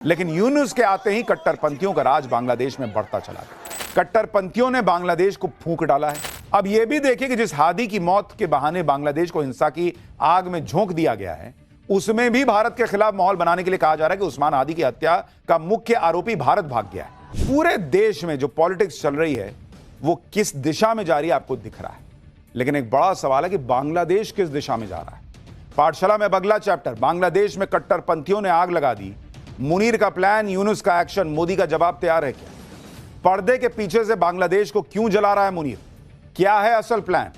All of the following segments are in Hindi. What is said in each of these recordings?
लेकिन यूनुस के आते ही कट्टरपंथियों का राज बांग्लादेश में बढ़ता चला गया। कट्टरपंथियों ने बांग्लादेश को फूंक डाला है। अब यह भी देखिए कि जिस हादी की मौत के बहाने बांग्लादेश को हिंसा की आग में झोंक दिया गया है, उसमें भी भारत के खिलाफ माहौल बनाने के लिए कहा जा रहा है कि उस्मान हादी की हत्या का मुख्य आरोपी भारत भाग गया है। पूरे देश में जो पॉलिटिक्स चल रही है वो किस दिशा में जा रही है आपको दिख रहा है, लेकिन एक बड़ा सवाल है कि बांग्लादेश किस दिशा में जा रहा है। पाठशाला में अगला चैप्टर, बांग्लादेश में कट्टरपंथियों ने आग लगा दी। मुनीर का प्लान, यूनुस का एक्शन, मोदी का जवाब तैयार है क्या? पर्दे के पीछे से बांग्लादेश को क्यों जला रहा है मुनीर? क्या है असल प्लान?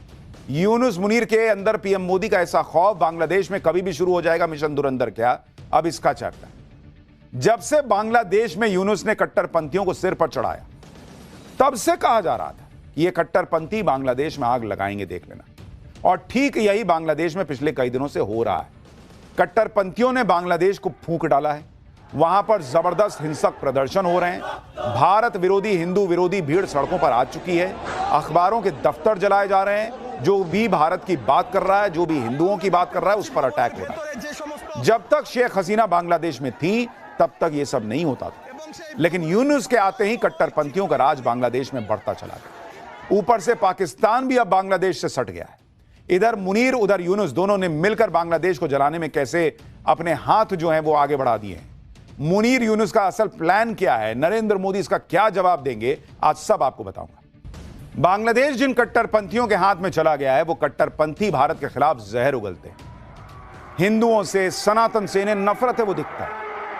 यूनुस मुनीर के अंदर पीएम मोदी का ऐसा खौफ बांग्लादेश में कभी भी शुरू हो जाएगा मिशन दुरंदर क्या? अब इसका चैप्टर। जब से बांग्लादेश में यूनुस ने कट्टरपंथियों को सिर पर चढ़ाया, तब से कहा जा रहा था कि ये कट्टरपंथी बांग्लादेश में आग लगाएंगे, देख लेना। और ठीक यही बांग्लादेश में पिछले कई दिनों से हो रहा है। कट्टरपंथियों ने बांग्लादेश को फूंक डाला है। वहां पर जबरदस्त हिंसक प्रदर्शन हो रहे हैं। भारत विरोधी, हिंदू विरोधी भीड़ सड़कों पर आ चुकी है। अखबारों के दफ्तर जलाए जा रहे हैं। जो भी भारत की बात कर रहा है, जो भी हिंदुओं की बात कर रहा है, उस पर अटैक हो रहा है। जब तक शेख हसीना बांग्लादेश में थी तब तक यह सब नहीं होता था, लेकिन यूनुस के आते ही कट्टरपंथियों का राज बांग्लादेश में बढ़ता चला गया। ऊपर से पाकिस्तान भी अब बांग्लादेश से सट गया है। इधर मुनीर, उधर यूनुस, दोनों ने मिलकर बांग्लादेश को जलाने में कैसे अपने हाथ जो हैं वो आगे बढ़ा दिए हैं। मुनीर यूनुस का असल प्लान क्या है, नरेंद्र मोदी इसका क्या जवाब देंगे, आज सब आपको बताऊंगा। बांग्लादेश जिन कट्टरपंथियों के हाथ में चला गया है, वो कट्टरपंथी भारत के खिलाफ जहर उगलते हैं। हिंदुओं से, सनातन से इन्हें नफरत है वो दिखता है,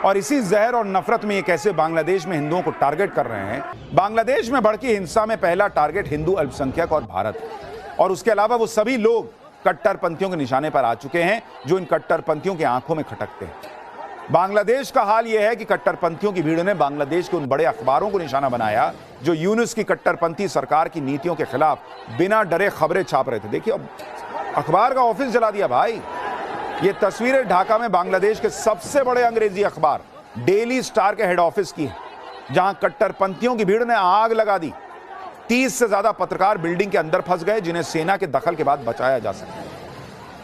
और इसी जहर और नफरत में ये कैसे बांग्लादेश में हिंदुओं को टारगेट कर रहे हैं। बांग्लादेश में भड़की हिंसा में पहला टारगेट हिंदू अल्पसंख्यक और भारत है, और उसके अलावा वो सभी लोग कट्टरपंथियों के निशाने पर आ चुके हैं जो इन कट्टरपंथियों की आंखों में खटकते हैं। बांग्लादेश का हाल यह है कि कट्टरपंथियों की भीड़ ने बांग्लादेश के उन बड़े अखबारों को निशाना बनाया जो यूनुस की कट्टरपंथी सरकार की नीतियों के खिलाफ बिना डरे खबरें छाप रहे थे। देखिए, अब अखबार का ऑफिस जला दिया भाई। ये तस्वीरें ढाका में बांग्लादेश के सबसे बड़े अंग्रेजी अखबार डेली स्टार के हेड ऑफिस की है, जहां कट्टरपंथियों की भीड़ ने आग लगा दी। 30 से ज्यादा पत्रकार बिल्डिंग के अंदर फंस गए, जिन्हें सेना के दखल के बाद बचाया जा सका।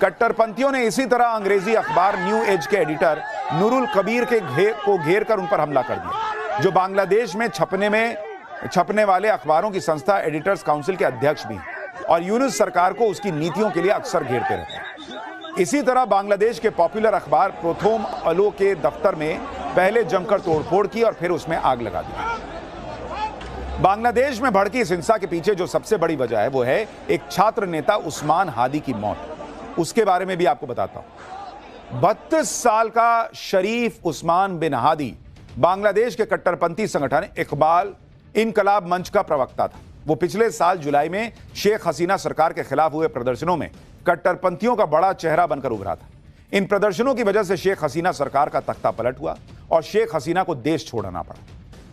कट्टरपंथियों ने इसी तरह अंग्रेजी अखबार न्यू एज के एडिटर नूरुल कबीर के घेर कर उन पर हमला कर दिया, जो बांग्लादेश में छपने वाले अखबारों की संस्था एडिटर्स काउंसिल के अध्यक्ष भी हैं, और यूनुस सरकार को उसकी नीतियों के लिए अक्सर घेरते रहते हैं। इसी तरह बांग्लादेश के पॉपुलर अखबार प्रोथोम अलो के दफ्तर में पहले जमकर तोड़फोड़ की और फिर उसमें आग लगा दी। बांग्लादेश में भड़की इस हिंसा के पीछे जो सबसे बड़ी वजह है वो है एक छात्र नेता उस्मान हादी की मौत। उसके बारे में भी आपको बताता हूं। 32 साल का शरीफ उस्मान बिन हादी बांग्लादेश के कट्टरपंथी संगठन इकबाल इनकलाब मंच का प्रवक्ता था। वो पिछले साल जुलाई में शेख हसीना सरकार के खिलाफ हुए प्रदर्शनों में कट्टरपंथियों का बड़ा चेहरा बनकर उभरा था। इन प्रदर्शनों की वजह से शेख हसीना सरकार का तख्ता पलट हुआ और शेख हसीना को देश छोड़ना पड़ा।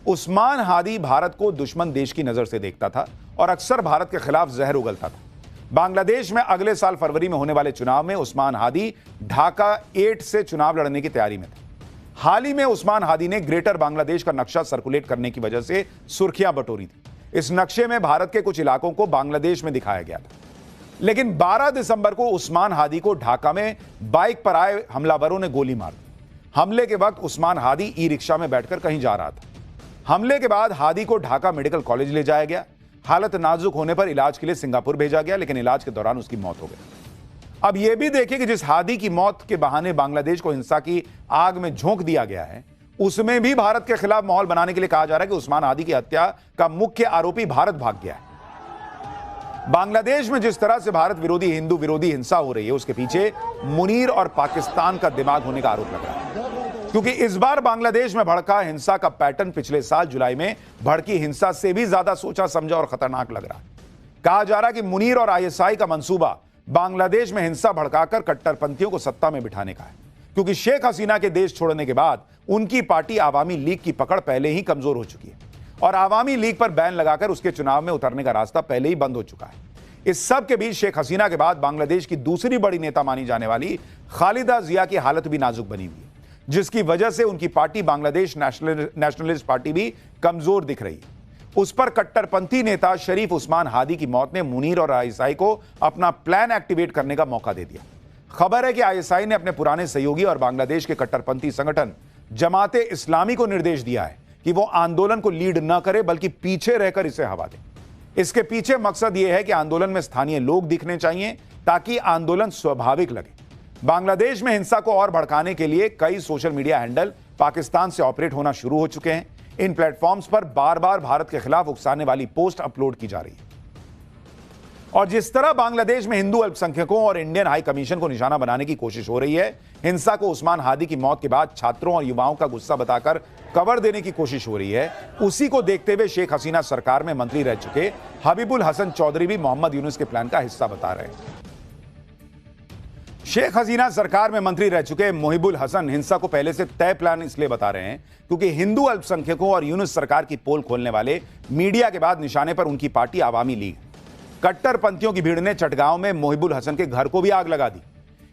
उस्मान हादी भारत को दुश्मन देश की नजर से देखता था और अक्सर भारत के खिलाफ जहर उगलता था। बांग्लादेश में अगले साल फरवरी में होने वाले चुनाव में उस्मान हादी ढाका 8 से चुनाव लड़ने की तैयारी में था। हाल ही में उस्मान हादी ने ग्रेटर बांग्लादेश का नक्शा सर्कुलेट करने की वजह से सुर्खियां बटोरी थी। इस नक्शे में भारत के कुछ इलाकों को बांग्लादेश में दिखाया गया था, लेकिन 12 दिसंबर को उस्मान हादी को ढाका में बाइक पर आए हमलावरों ने गोली मार दी। हमले के वक्त उस्मान हादी ई रिक्शा में बैठकर कहीं जा रहा था। हमले के बाद हादी को ढाका मेडिकल कॉलेज ले जाया गया। हालत नाजुक होने पर इलाज के लिए सिंगापुर भेजा गया, लेकिन इलाज के दौरान उसकी मौत हो गई। अब यह भी देखिए कि जिस हादी की मौत के बहाने बांग्लादेश को हिंसा की आग में झोंक दिया गया है, उसमें भी भारत के खिलाफ माहौल बनाने के लिए कहा जा रहा है कि उस्मान हादी की हत्या का मुख्य आरोपी भारत भाग गया है। बांग्लादेश में जिस तरह से भारत विरोधी, हिंदू विरोधी हिंसा हो रही है, उसके पीछे मुनीर और पाकिस्तान का दिमाग होने का आरोप लग रहा है, क्योंकि इस बार बांग्लादेश में भड़का हिंसा का पैटर्न पिछले साल जुलाई में भड़की हिंसा से भी ज्यादा सोचा समझा और खतरनाक लग रहा है। कहा जा रहा है कि मुनीर और आईएसआई का मंसूबा बांग्लादेश में हिंसा भड़काकर कट्टरपंथियों को सत्ता में बिठाने का है, क्योंकि शेख हसीना के देश छोड़ने के बाद उनकी पार्टी आवामी लीग की पकड़ पहले ही कमजोर हो चुकी है और आवामी लीग पर बैन लगाकर उसके चुनाव में उतरने का रास्ता पहले ही बंद हो चुका है। इस सब के बीच शेख हसीना के बाद बांग्लादेश की दूसरी बड़ी नेता मानी जाने वाली खालिदा जिया की हालत भी नाजुक बनी हुई है, जिसकी वजह से उनकी पार्टी बांग्लादेश नेशनलिस्ट पार्टी भी कमजोर दिख रही है। उस पर कट्टरपंथी नेता शरीफ उस्मान हादी की मौत ने मुनीर और आईएसआई को अपना प्लान एक्टिवेट करने का मौका दे दिया। खबर है कि आईएसआई ने अपने पुराने सहयोगी और बांग्लादेश के कट्टरपंथी संगठन जमाते इस्लामी को निर्देश दिया है कि वो आंदोलन को लीड न करे बल्कि पीछे रहकर इसे हवा दे। इसके पीछे मकसद यह है कि आंदोलन में स्थानीय लोग दिखने चाहिए ताकि आंदोलन स्वाभाविक लगे। बांग्लादेश में हिंसा को और भड़काने के लिए कई सोशल मीडिया हैंडल पाकिस्तान से ऑपरेट होना शुरू हो चुके हैं। इन प्लेटफॉर्म्स पर बार बार भारत के खिलाफ उकसाने वाली पोस्ट अपलोड की जा रही है। और जिस तरह बांग्लादेश में हिंदू अल्पसंख्यकों और इंडियन हाई कमीशन को निशाना बनाने की कोशिश हो रही है, हिंसा को उस्मान हादी की मौत के बाद छात्रों और युवाओं का गुस्सा बताकर कवर देने की कोशिश हो रही है, उसी को देखते हुए शेख हसीना सरकार में मंत्री रह चुके हबीबुल हसन चौधरी भी मोहम्मद यूनुस के प्लान का हिस्सा बता रहे हैं। शेख हसीना सरकार में मंत्री रह चुके मुहिबुल हसन हिंसा को पहले से तय प्लान इसलिए बता रहे हैं क्योंकि हिंदू अल्पसंख्यकों और यूनुस सरकार की पोल खोलने वाले मीडिया के बाद निशाने पर उनकी पार्टी आवामी लीग। कट्टरपंथियों की भीड़ ने चटगांव में मुहिबुल हसन के घर को भी आग लगा दी।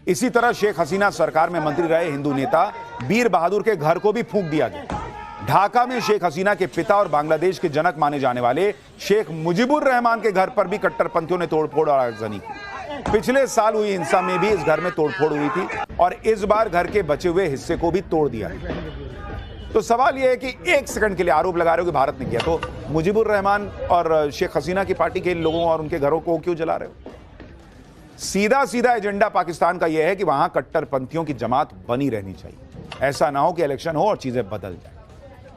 इसी तरह शेख हसीना सरकार में मंत्री रहे हिंदू नेता बीर बहादुर के घर को भी फूंक दिया गया। ढाका में शेख हसीना के पिता और बांग्लादेश के जनक माने जाने वाले शेख मुजीबुर रहमान के घर पर भी कट्टरपंथियों ने तोड़फोड़ और आगजनी की। पिछले साल हुई हिंसा में भी इस घर में तोड़फोड़ हुई थी और इस बार घर के बचे हुए हिस्से को भी तोड़ दिया। तो सवाल यह है कि एक सेकंड के लिए आरोप लगा रहे हो कि भारत ने किया, तो मुजीबुर रहमान और शेख हसीना की पार्टी के लोगों और उनके घरों को क्यों जला रहे हो? सीधा सीधा एजेंडा पाकिस्तान का यह है कि वहां कट्टरपंथियों की जमात बनी रहनी चाहिए। ऐसा ना हो कि इलेक्शन हो और चीजें बदल जाए।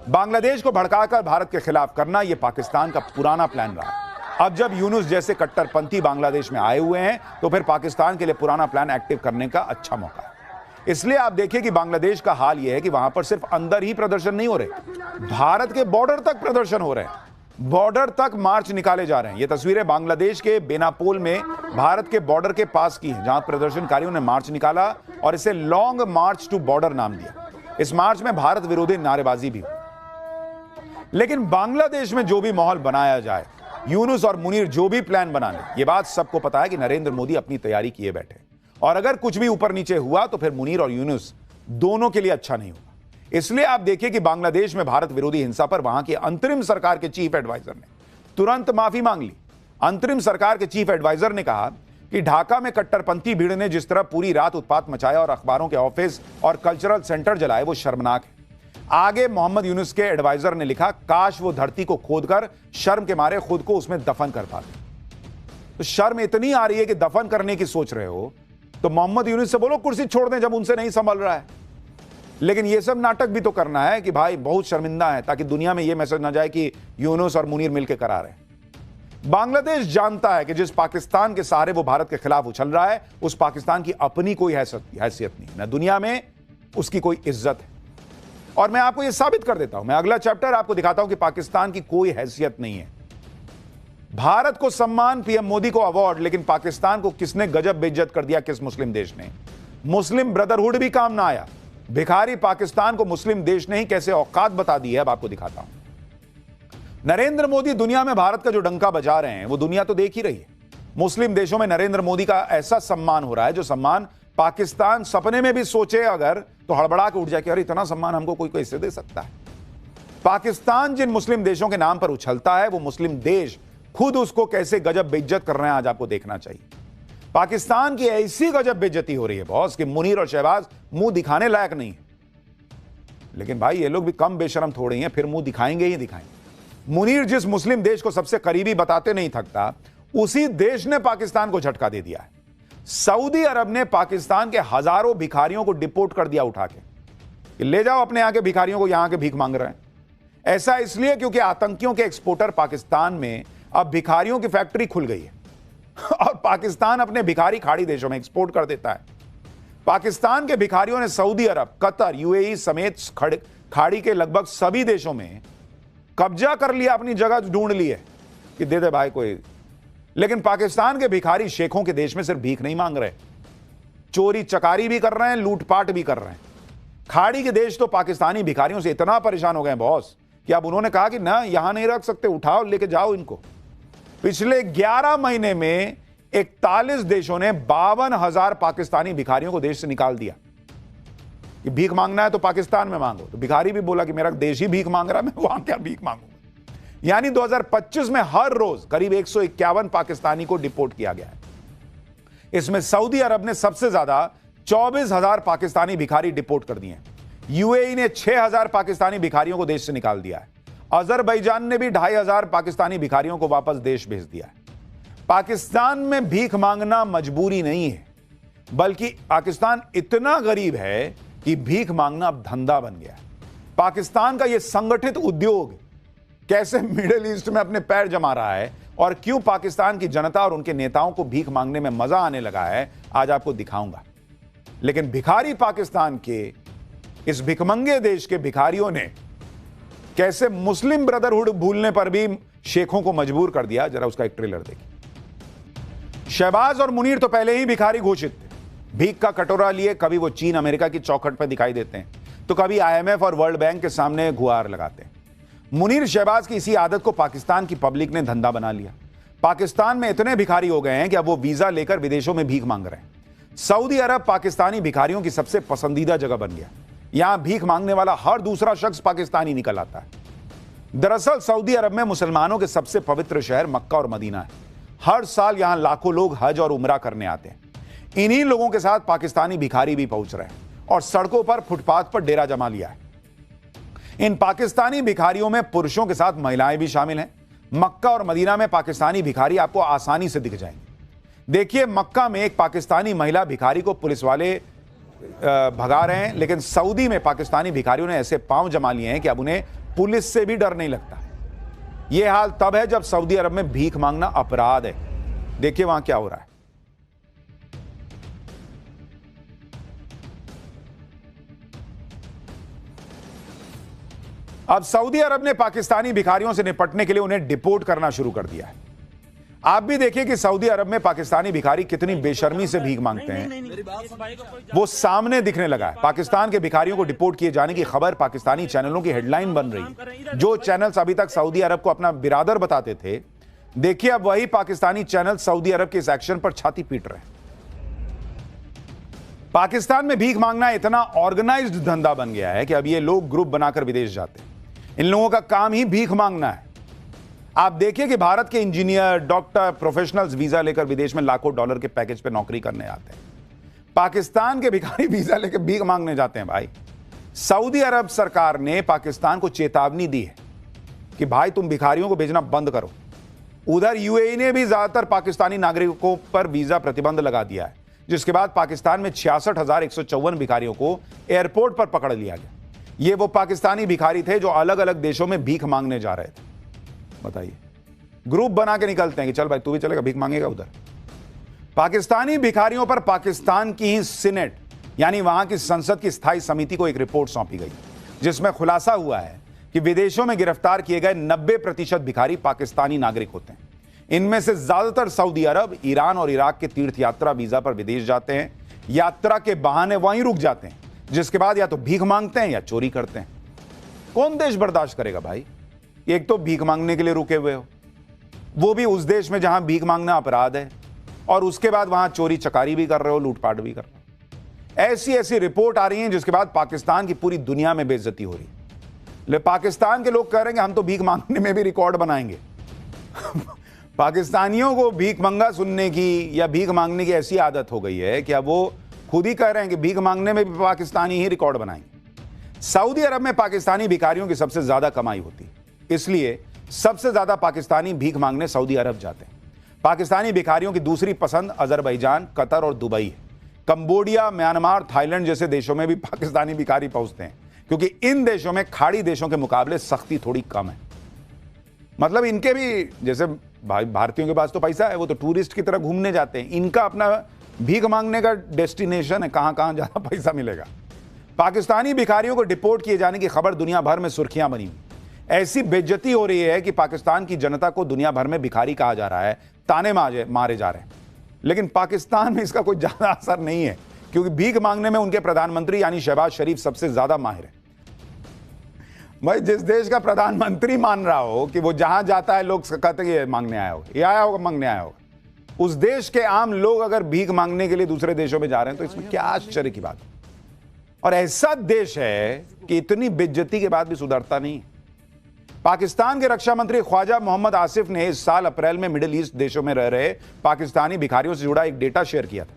बांग्लादेश को भड़काकर भारत के खिलाफ करना यह पाकिस्तान का पुराना प्लान रहा। अब जब यूनुस जैसे कट्टरपंथी बांग्लादेश में आए हुए हैं तो फिर पाकिस्तान के लिए पुराना प्लान एक्टिव करने का अच्छा मौका है। इसलिए आप देखिए कि बांग्लादेश का हाल यह है कि वहां पर सिर्फ अंदर ही प्रदर्शन नहीं हो रहे, भारत के बॉर्डर तक प्रदर्शन हो रहे हैं। बॉर्डर तक मार्च निकाले जा रहे हैं। ये तस्वीरें बांग्लादेश के बेनापोल में भारत के बॉर्डर के पास की हैं, जहां प्रदर्शनकारियों ने मार्च निकाला और इसे लॉन्ग मार्च टू बॉर्डर नाम दिया। इस मार्च में भारत विरोधी नारेबाजी भी हुई। लेकिन बांग्लादेश में जो भी माहौल बनाया जाए, यूनुस और मुनीर जो भी प्लान बना ले, यह बात सबको पता है कि नरेंद्र मोदी अपनी तैयारी किए बैठे, और अगर कुछ भी ऊपर नीचे हुआ तो फिर मुनीर और यूनुस दोनों के लिए अच्छा नहीं होगा। इसलिए आप देखिए कि बांग्लादेश में भारत विरोधी हिंसा पर वहां के अंतरिम सरकार के चीफ एडवाइजर ने तुरंत माफी मांग ली। अंतरिम सरकार के चीफ एडवाइजर ने कहा कि ढाका में कट्टरपंथी भीड़ ने जिस तरह पूरी रात उत्पात मचाया और अखबारों के ऑफिस और कल्चरल सेंटर जलाए, वो शर्मनाक है। आगे मोहम्मद यूनुस के एडवाइजर ने लिखा, काश वो धरती को खोदकर शर्म के मारे खुद को उसमें दफन कर पाते। तो शर्म इतनी आ रही है कि दफन करने की सोच रहे हो तो मोहम्मद यूनुस से बोलो कुर्सी छोड़ दें जब उनसे नहीं संभल रहा है। लेकिन ये सब नाटक भी तो करना है कि भाई बहुत शर्मिंदा है, ताकि दुनिया में ये मैसेज ना जाए कि यूनुस और मुनीर मिलकर करा रहे हैं। बांग्लादेश जानता है कि जिस पाकिस्तान के सहारे वो भारत के खिलाफ उछल रहा है, उस पाकिस्तान की अपनी कोई हैसियत नहीं, ना दुनिया में उसकी कोई इज्जत है। और मैं आपको यह साबित कर देता हूं, मैं अगला चैप्टर आपको दिखाता हूं कि पाकिस्तान की कोई हैसियत नहीं है। भारत को सम्मान, पीएम मोदी को अवार्ड, लेकिन पाकिस्तान को किसने गजब बेइज्जत कर दिया? किस मुस्लिम देश ने? मुस्लिम ब्रदरहुड भी काम ना आया। भिखारी पाकिस्तान को मुस्लिम देश ने ही कैसे औकात बता दी है, अब आपको दिखाता हूं। नरेंद्र मोदी दुनिया में भारत का जो डंका बजा रहे हैं वो दुनिया तो देख ही रही है। मुस्लिम देशों में नरेंद्र मोदी का ऐसा सम्मान हो रहा है जो सम्मान पाकिस्तान सपने में भी सोचे अगर तो हड़बड़ा के उठ जाए कि अरे इतना सम्मान हमको कोई कैसे दे सकता है। पाकिस्तान जिन मुस्लिम देशों के नाम पर उछलता है वो मुस्लिम देश खुद उसको कैसे गजब बेइज्जत कर रहे हैं, आज आपको देखना चाहिए। पाकिस्तान की ऐसी गजब बेइज्जती हो रही है बॉस कि मुनीर और शहबाज मुंह दिखाने लायक नहीं है। लेकिन भाई ये लोग भी कम बेशरम थोड़े हैं, फिर मुंह दिखाएंगे ही दिखाएंगे। मुनीर जिस मुस्लिम देश को सबसे करीबी बताते नहीं थकता, उसी देश ने पाकिस्तान को झटका दे दिया है। सऊदी अरब ने पाकिस्तान के हजारों भिखारियों को डिपोर्ट कर दिया उठा के, ले जाओ अपने यहां के भिखारियों को, यहां के भीख मांग रहे हैं। ऐसा इसलिए क्योंकि आतंकियों के एक्सपोर्टर पाकिस्तान में अब भिखारियों की फैक्ट्री खुल गई है और पाकिस्तान अपने भिखारी खाड़ी देशों में एक्सपोर्ट कर देता है। पाकिस्तान के भिखारियों ने सऊदी अरब, कतर, यूएई समेत खाड़ी के लगभग सभी देशों में कब्जा कर लिया, अपनी जगह ढूंढ ली है कि दे दे भाई कोई। लेकिन पाकिस्तान के भिखारी शेखों के देश में सिर्फ भीख नहीं मांग रहे, चोरी चकारी भी कर रहे हैं, लूटपाट भी कर रहे हैं। खाड़ी के देश तो पाकिस्तानी भिखारियों से इतना परेशान हो गए बॉस कि अब उन्होंने कहा कि ना यहां नहीं रख सकते, उठाओ लेके जाओ इनको। पिछले 11 महीने में 41 देशों ने 52,000 पाकिस्तानी भिखारियों को देश से निकाल दिया कि भीख मांगना है तो पाकिस्तान में मांगो। तो भिखारी भी बोला कि मेरा देश ही भीख मांग रहा है, मैं वहां क्या भीख मांगूंगा। यानी 2025 में हर रोज करीब 151 पाकिस्तानी को डिपोर्ट किया गया है। इसमें सऊदी अरब ने सबसे ज्यादा 24,000 पाकिस्तानी भिखारी डिपोर्ट कर दिए हैं। यूएई ने 6,000 पाकिस्तानी भिखारियों को देश से निकाल दिया है। अजरबैजान ने भी 2,500 पाकिस्तानी भिखारियों को वापस देश भेज दिया है। पाकिस्तान में भीख मांगना मजबूरी नहीं है, बल्कि पाकिस्तान इतना गरीब है कि भीख मांगना अब धंधा बन गया है। पाकिस्तान का यह संगठित उद्योग कैसे मिडिल ईस्ट में अपने पैर जमा रहा है और क्यों पाकिस्तान की जनता और उनके नेताओं को भीख मांगने में मजा आने लगा है, आज आपको दिखाऊंगा। लेकिन भिखारी पाकिस्तान के इस भिखमंगे देश के भिखारियों ने कैसे मुस्लिम ब्रदरहुड भूलने पर भी शेखों को मजबूर कर दिया, जरा उसका एक ट्रेलर देखिए। शहबाज और मुनीर तो पहले ही भिखारी घोषित थे। भीख का कटोरा लिए कभी वो चीन अमेरिका की चौखट पर दिखाई देते हैं, तो कभी आईएमएफ और वर्ल्ड बैंक के सामने गुहार लगाते हैं। मुनीर शहबाज की इसी आदत को पाकिस्तान की पब्लिक ने धंधा बना लिया। पाकिस्तान में इतने भिखारी हो गए हैं कि अब वो वीजा लेकर विदेशों में भीख मांग रहे हैं। सऊदी अरब पाकिस्तानी भिखारियों की सबसे पसंदीदा जगह बन गया। यहां भीख मांगने वाला हर दूसरा शख्स पाकिस्तानी निकल आता है। दरअसल सऊदी अरब में मुसलमानों के सबसे पवित्र शहर मक्का और मदीना है। हर साल यहां लाखों लोग हज और उमरा करने आते हैं। इन्हीं लोगों के साथ पाकिस्तानी भिखारी भी पहुंच रहे हैं और सड़कों पर फुटपाथ पर डेरा जमा लिया है। इन पाकिस्तानी भिखारियों में पुरुषों के साथ महिलाएं भी शामिल हैं। मक्का और मदीना में पाकिस्तानी भिखारी आपको आसानी से दिख जाएंगे। देखिए, मक्का में एक पाकिस्तानी महिला भिखारी को पुलिस वाले भगा रहे हैं, लेकिन सऊदी में पाकिस्तानी भिखारियों ने ऐसे पांव जमा लिए हैं कि अब उन्हें पुलिस से भी डर नहीं लगता। यह हाल तब है जब सऊदी अरब में भीख मांगना अपराध है। देखिए वहां क्या हो रहा है। अब सऊदी अरब ने पाकिस्तानी भिखारियों से निपटने के लिए उन्हें डिपोर्ट करना शुरू कर दिया है। आप भी देखिए कि सऊदी अरब में पाकिस्तानी भिखारी कितनी बेशर्मी से भीख मांगते हैं, वो सामने दिखने लगा है। पाकिस्तान के भिखारियों को डिपोर्ट किए जाने की खबर पाकिस्तानी चैनलों की हेडलाइन बन रही है। जो चैनल्स अभी तक सऊदी अरब को अपना बिरादर बताते थे, देखिए अब वही पाकिस्तानी चैनल सऊदी अरब के इस एक्शन पर छाती पीट रहे हैं। पाकिस्तान में भीख मांगना इतना ऑर्गेनाइज्ड धंधा बन गया है कि अब ये लोग ग्रुप बनाकर विदेश जाते हैं। इन लोगों का काम ही भीख मांगना है। आप देखिए कि भारत के इंजीनियर, डॉक्टर, प्रोफेशनल्स वीजा लेकर विदेश में लाखों डॉलर के पैकेज पे नौकरी करने आते हैं। पाकिस्तान के भिखारी वीजा लेकर भीख मांगने जाते हैं। भाई, सऊदी अरब सरकार ने पाकिस्तान को चेतावनी दी है कि भाई तुम भिखारियों को भेजना बंद करो। उधर यूएई ने भी ज्यादातर पाकिस्तानी नागरिकों पर वीजा प्रतिबंध लगा दिया है, जिसके बाद पाकिस्तान में 66,154 भिखारियों को एयरपोर्ट पर पकड़ लिया गया। ये वो पाकिस्तानी भिखारी थे जो अलग अलग देशों में भीख मांगने जा रहे थे। बताइए, ग्रुप बना के निकलते हैं कि चल भाई तू भी चलेगा, भीख मांगेगा उधर। पाकिस्तानी भिखारियों पर पाकिस्तान की ही सीनेट यानी वहां की संसद की स्थायी समिति को एक रिपोर्ट सौंपी गई, जिसमें खुलासा हुआ है कि विदेशों में गिरफ्तार किए गए 90% भिखारी पाकिस्तानी नागरिक होते हैं। इनमें से ज्यादातर सऊदी अरब, ईरान और इराक के तीर्थ यात्रा वीजा पर विदेश जाते हैं। यात्रा के बहाने वहीं रुक जाते हैं, जिसके बाद या तो भीख मांगते हैं या चोरी करते हैं। कौन देश बर्दाश्त करेगा भाई? एक तो भीख मांगने के लिए रुके हुए हो, वो भी उस देश में जहां भीख मांगना अपराध है, और उसके बाद वहां चोरी चकारी भी कर रहे हो, लूटपाट भी कर रहे हो। ऐसी ऐसी रिपोर्ट आ रही है जिसके बाद पाकिस्तान की पूरी दुनिया में बेइज्जती हो रही है। ले पाकिस्तान के लोग कह रहे हैं कि हम तो भीख मांगने में भी रिकॉर्ड बनाएंगे। पाकिस्तानियों को भीख मंगा सुनने की या भीख मांगने की ऐसी आदत हो गई है कि अब वो खुद ही कह रहे हैं कि भीख मांगने में भी पाकिस्तानी ही रिकॉर्ड बनाएंगे। सऊदी अरब में पाकिस्तानी भिखारियों की सबसे ज्यादा कमाई होती है, इसलिए सबसे ज्यादा पाकिस्तानी भीख मांगने सऊदी अरब जाते हैं। पाकिस्तानी भिखारियों की दूसरी पसंद अजरबैजान, कतर और दुबई है। कंबोडिया, म्यांमार, थाईलैंड जैसे देशों में भी पाकिस्तानी भिखारी पहुंचते हैं, क्योंकि इन देशों में खाड़ी देशों के मुकाबले सख्ती थोड़ी कम है। मतलब इनके भी जैसे भारतीयों के पास तो पैसा है, वो तो टूरिस्ट की तरह घूमने जाते हैं। इनका अपना भीख मांगने का डेस्टिनेशन है, कहां कहां ज्यादा पैसा मिलेगा। पाकिस्तानी भिखारियों को डिपोर्ट किए जाने की खबर दुनिया भर में सुर्खियां बनी हुई। ऐसी बेइज्जती हो रही है कि पाकिस्तान की जनता को दुनिया भर में भिखारी कहा जा रहा है, ताने मारे जा रहे हैं। लेकिन पाकिस्तान में इसका कोई ज्यादा असर नहीं है, क्योंकि भीख मांगने में उनके प्रधानमंत्री यानी शहबाज शरीफ सबसे ज्यादा माहिर है। भाई, जिस देश का प्रधानमंत्री मान रहा हो कि वो जहां जाता है लोग कहते हैं ये मांगने आया होगा, ये आया होगा मांगने आया होगा, उस देश के आम लोग अगर भीख मांगने के लिए दूसरे देशों में जा रहे हैं तो इसमें क्या आश्चर्य की बात है। और ऐसा देश है कि इतनी बेइज्जती के बाद भी सुधरता नहीं। पाकिस्तान के रक्षा मंत्री ख्वाजा मोहम्मद आसिफ ने इस साल अप्रैल में मिडिल ईस्ट देशों में रह रहे पाकिस्तानी भिखारियों से जुड़ा एक डेटा शेयर किया था।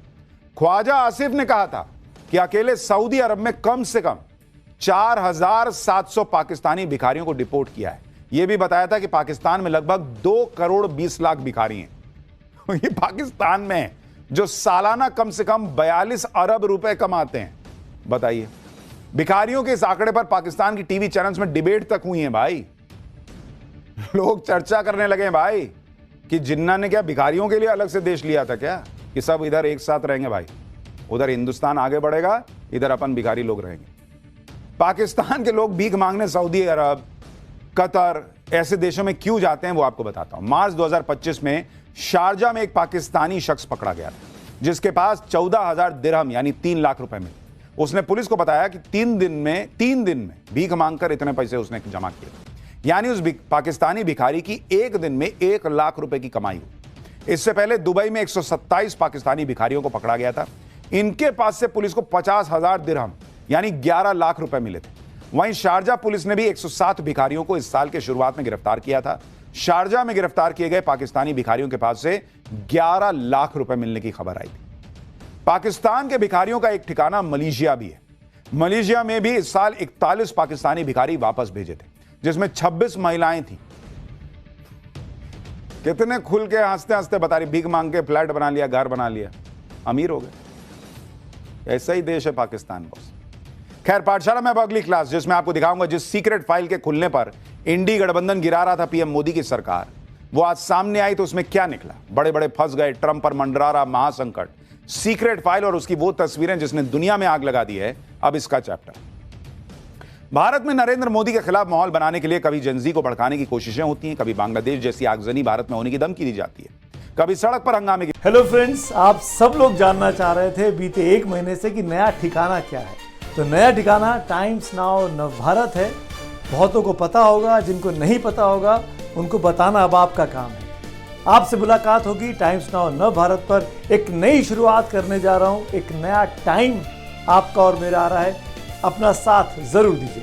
ख्वाजा आसिफ ने कहा था कि अकेले सऊदी अरब में कम से कम 4,700 पाकिस्तानी भिखारियों को डिपोर्ट किया है। यह भी बताया था कि पाकिस्तान में लगभग 2 करोड़ 20 लाख भिखारी हैं। ये पाकिस्तान में जो सालाना कम से कम 42 अरब रुपए कमाते हैं। बताइए, भिखारियों के इस आंकड़े पर पाकिस्तान की टीवी चैनल्स में डिबेट तक हुई है भाई। लोग चर्चा करने लगे हैं भाई कि जिन्ना ने क्या भिखारियों के लिए अलग से देश लिया था क्या, कि सब इधर एक साथ रहेंगे भाई। उधर हिंदुस्तान आगे बढ़ेगा, इधर अपन भिखारी लोग रहेंगे। पाकिस्तान के लोग भीख मांगने सऊदी अरब, कतर ऐसे देशों में क्यों जाते हैं वो आपको बताता हूं। मार्च 2025 में शारजा में एक पाकिस्तानी शख्स पकड़ा गया था जिसके पास 14,000 दिरहम यानी 3 लाख रुपए मिले। उसने पुलिस को बताया कि 3 दिन में भीख मांगकर इतने पैसे उसने जमा किए, यानी उस पाकिस्तानी भिखारी की एक दिन में 1 लाख रुपए की कमाई हुई। इससे पहले दुबई में 127 पाकिस्तानी भिखारियों को पकड़ा गया था। इनके पास से पुलिस को 50,000 दिरहम यानी 11 लाख रुपए मिले थे। वहीं शारजा पुलिस ने भी 107 भिखारियों को इस साल के शुरुआत में गिरफ्तार किया था। शारजा में गिरफ्तार किए गए पाकिस्तानी भिखारियों के पास से 11 लाख रुपए मिलने की खबर आई थी। पाकिस्तान के भिखारियों का एक ठिकाना मलेशिया भी है। मलेशिया में भी इस साल 41 पाकिस्तानी भिखारी वापस भेजे थे, जिसमें 26 महिलाएं थी। कितने खुल के हंसते हंसते बता रही, भीख मांग के फ्लैट बना लिया, घर बना लिया, अमीर हो गए। ऐसा ही देश है पाकिस्तान बॉस। खैर, पाठशाला में अब अगली क्लास जिसमें आपको दिखाऊंगा जिस सीक्रेट फाइल के खुलने पर इंडी गठबंधन गिरा रहा था पीएम मोदी की सरकार, वो आज सामने आई तो उसमें क्या निकला। बड़े बड़े फंस गए, ट्रंप पर मंडरा रहा महासंकट, सीक्रेट फाइल और उसकी वो तस्वीरें जिसने दुनिया में आग लगा दी है। अब इसका चैप्टर। भारत में नरेंद्र मोदी के खिलाफ माहौल बनाने के लिए कभी जेनजी को भड़काने की कोशिशें होती हैं, कभी बांग्लादेश जैसी आगजनी भारत में होने की धमकी दी जाती है, कभी सड़क पर हंगामे की। हेलो फ्रेंड्स, आप सब लोग जानना चाह रहे थे बीते 1 महीने से कि नया ठिकाना क्या है। तो नया ठिकाना टाइम्स नाउ नवभारत है। बहुतों को पता होगा, जिनको नहीं पता होगा उनको बताना अब आपका काम है। आपसे मुलाकात होगी टाइम्स नाउ नवभारत पर। एक नई शुरुआत करने जा रहा हूं, एक नया टाइम आपका और मेरा आ रहा है। अपना साथ जरूर दीजिए।